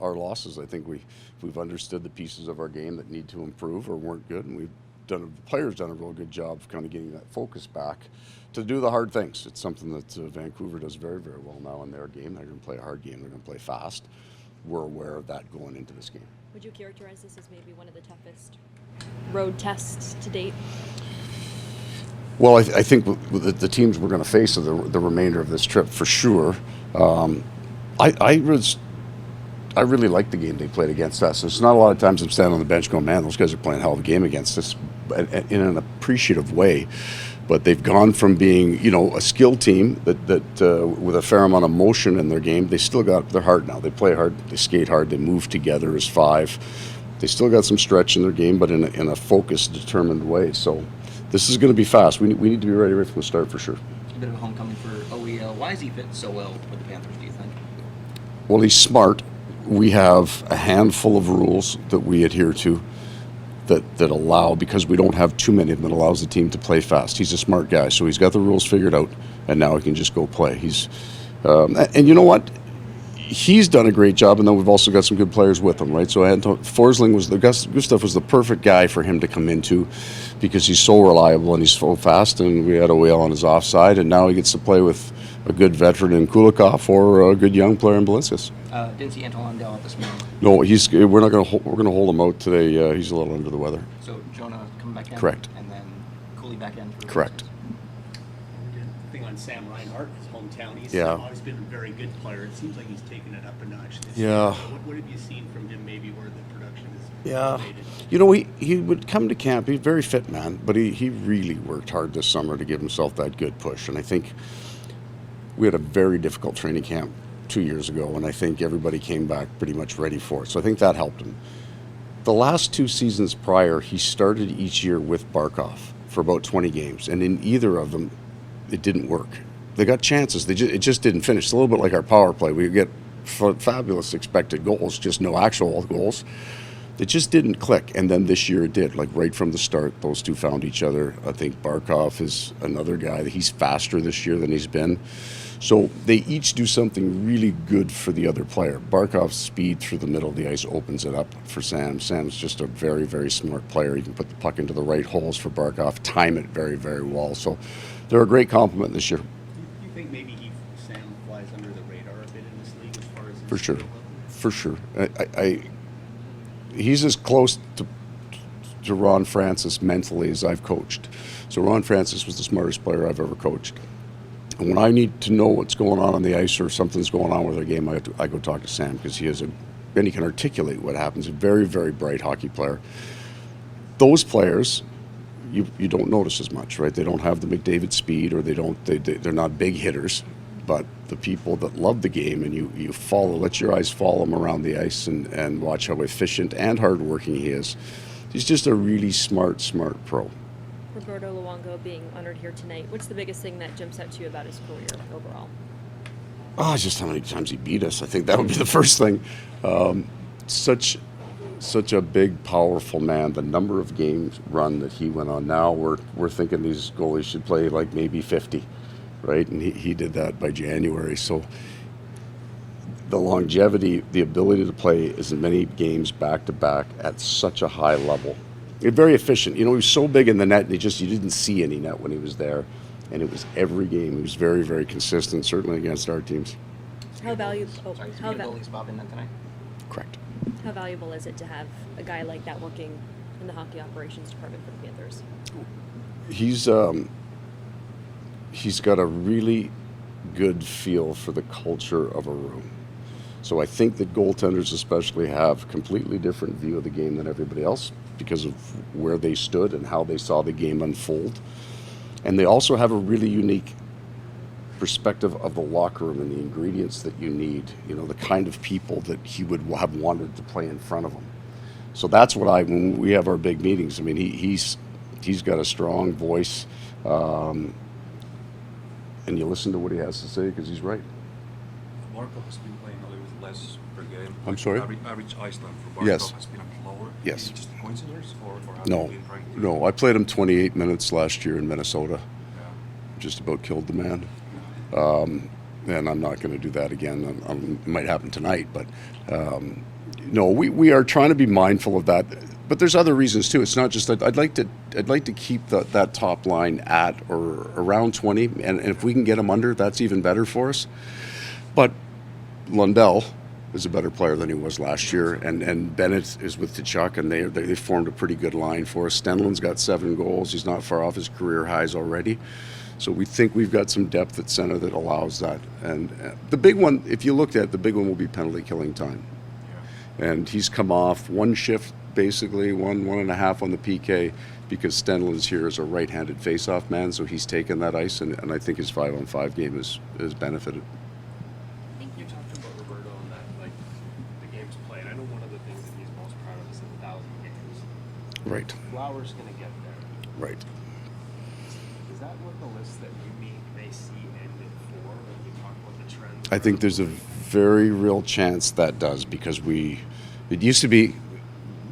our losses. I think we've understood the pieces of our game that need to improve or weren't good, and the players done a real good job of kind of getting that focus back to do the hard things. It's something that Vancouver does very, very well now in their game. They're going to play a hard game. They're going to play fast. We're aware of that going into this game. Would you characterize this as maybe one of the toughest road tests to date? Well, I think with the teams we're going to face the remainder of this trip for sure. I really liked the game they played against us. There's not a lot of times I'm standing on the bench going, man, those guys are playing a hell of a game against us in an appreciative way. But they've gone from being, a skilled team that with a fair amount of motion in their game, they still got their heart now. They play hard, they skate hard, they move together as five. They still got some stretch in their game, but in a focused, determined way. So this is going to be fast. We need to be ready right from the start for sure. A bit of a homecoming for OEL. Why does he fit so well with the Panthers, do you think? Well, he's smart. We have a handful of rules that we adhere to that allow, because we don't have too many of them, that allows the team to play fast. He's a smart guy, so he's got the rules figured out, and now he can just go play. He's and you know what? He's done a great job, and then we've also got some good players with him, right? So Forsling Gustav was the perfect guy for him to come into because he's so reliable and he's so fast, and we had OEL on his offside, and now he gets to play with a good veteran in Kulikov or a good young player in Belinskis. Didn't see Anton Lundell at this moment. No, we're going to hold him out today. He's a little under the weather. So Jonah coming back in? Correct. And then Cooley back in? Correct. Thing on Sam Reinhart, his hometown. He's always been a very good player. It seems like he's taken it up a notch this year. What have you seen from him maybe where the production is elevated? He would come to camp. He's a very fit man, but he really worked hard this summer to give himself that good push. And I think we had a very difficult training camp 2 years ago, and I think everybody came back pretty much ready for it. So I think that helped him. The last 2 seasons prior, he started each year with Barkov for about 20 games, and in either of them, it didn't work. They got chances. It just didn't finish. It's a little bit like our power play. We get fabulous expected goals, just no actual goals. It just didn't click, and then this year it did. Like right from the start, those two found each other. I think Barkov is another guy that he's faster this year than he's been. So they each do something really good for the other player. Barkov's speed through the middle of the ice opens it up for Sam. Sam's just a very, very smart player. He can put the puck into the right holes for Barkov, time it very, very well. So they're a great compliment this year. Do you think maybe Sam flies under the radar a bit in this league as far as his For sure. skill level? For sure. He's as close to Ron Francis mentally as I've coached. So Ron Francis was the smartest player I've ever coached. And when I need to know what's going on the ice or something's going on with our game, I go talk to Sam because then he can articulate what happens. A very, very bright hockey player. Those players, you don't notice as much, right? They don't have the McDavid speed, or they're not big hitters. But the people that love the game, and you let your eyes follow him around the ice and watch how efficient and hardworking he is. He's just a really smart pro. Roberto Luongo being honored here tonight, what's the biggest thing that jumps out to you about his career overall? Just how many times he beat us. I think that would be the first thing. Such a big, powerful man. The number of games run that he went on. Now we're thinking these goalies should play like maybe 50, right? And he did that by January. So the longevity, the ability to play as many games back to back at such a high level. Very efficient. He was so big in the net, and you didn't see any net when he was there. And it was every game. He was very, very consistent, certainly against our teams. How valuable? Goalies Bob in that tonight? Correct. How valuable is it to have a guy like that working in the hockey operations department for the Panthers? He's got a really good feel for the culture of a room. So I think that goaltenders especially have a completely different view of the game than everybody else because of where they stood and how they saw the game unfold. And they also have a really unique perspective of the locker room and the ingredients that you need, the kind of people that he would have wanted to play in front of him. So that's what when we have our big meetings, he's got a strong voice, and you listen to what he has to say because he's right. Barkov has been playing a little bit less per game. I'm sorry? Average ice time for Barkov Yes. has been a bit lower. Yes. Is it just a coincidence, or have No, you been trying to... no. I played him 28 minutes last year in Minnesota. Yeah. Just about killed the man. And I'm not going to do that again. It might happen tonight, but No, we are trying to be mindful of that, but there's other reasons too. It's not just that I'd like to keep that top line at or around 20, and if we can get them under, that's even better for us. But Lundell is a better player than he was last year, and Bennett is with Tkachuk, and they formed a pretty good line for us. Stenlin's got 7 goals. He's not far off his career highs already. So we think we've got some depth at center that allows that. And the big one, if you looked at it, the big one will be penalty killing time. And he's come off one shift, basically, one and a half on the PK, because Stenlin's here as a right-handed face-off man, so he's taken that ice, and I think his 5-on-5 game has benefited. You talked about Roberto and that, like, the games played. I know one of the things that he's most proud of is the 1,000 games. Right, Lauer's going to get there. right. Is that what the list that you may see ended for when you talk about the trends? I think there's a very real chance that does, because it used to be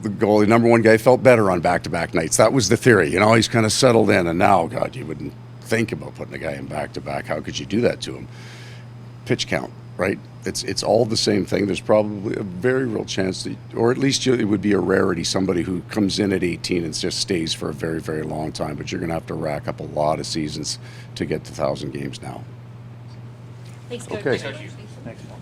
the goalie, number one guy, felt better on back-to-back nights. That was the theory. You know, he's kind of settled in, and now, God, you wouldn't think about putting a guy in back-to-back. How could you do that to him? Pitch count, right? It's all the same thing. There's probably a very real chance that, or at least it would be a rarity, somebody who comes in at 18 and just stays for a very, very long time. But you're going to have to rack up a lot of seasons to get to 1,000 games now. Thanks, Coach. Okay. Thanks, Coach. Thanks, Paul.